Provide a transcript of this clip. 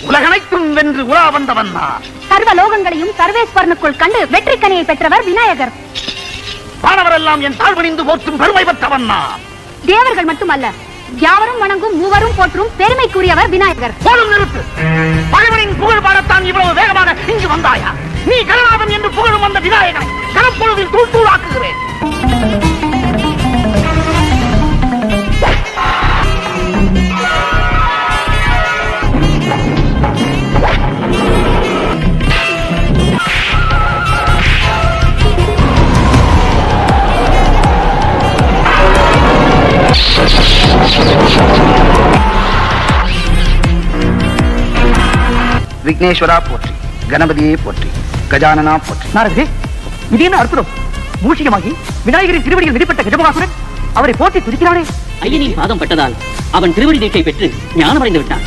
உலகனைத்தும் வென்று உலா வந்தவன் நான். சர்வ லோகங்களையும் சர்வேஸ்வரனுக்குள் கண்டு வெற்றி கனியை பெற்றவர் விநாயகர். வானவரெல்லாம் என் தாழ்வணிந்து போற்றும் பெருமை பெற்றவன் நான். தேவர்கள் மட்டுமல்ல, யாவரும் வணங்கும் மூவரும் போற்றும் பெருமைக்குரியவர் விநாயகர். போலும் நிறுத்து. பகைவனின் புகழ் பாடத்தான் இவ்வளவு வேகமாக இங்கு வந்தாயா? நீ கருணாதன் என்று புகழும் வந்த விநாயகரை கனப்பொழுதில் தூள் தூளாக்குகிறேன். விக்னேஸ்வரா போற்றி, கணபதியே போற்றி, கஜானனா போற்றி. நாரதரே, இது என்ன அற்புதம்! மூஷிகமாகி விநாயகரின் திருவடியில் வெளிப்பட்ட கஜமுகாசுரன் அவரை போற்றி துதிக்கிறானே. ஐயனின் பாதம் பட்டதால் அவன் திருவடி தீட்சை பெற்று ஞானமடைந்து விட்டான்.